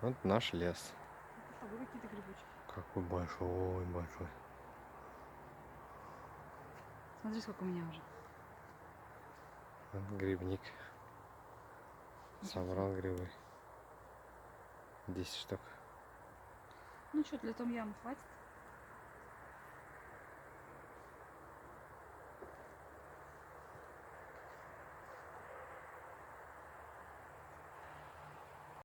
Вот наш лес. Попробуй какие-то грибочки. Какой большой, большой. Смотри, сколько у меня уже. Вот грибник. Собрал грибы. 10 штук. Ну что, для том-яма хватит?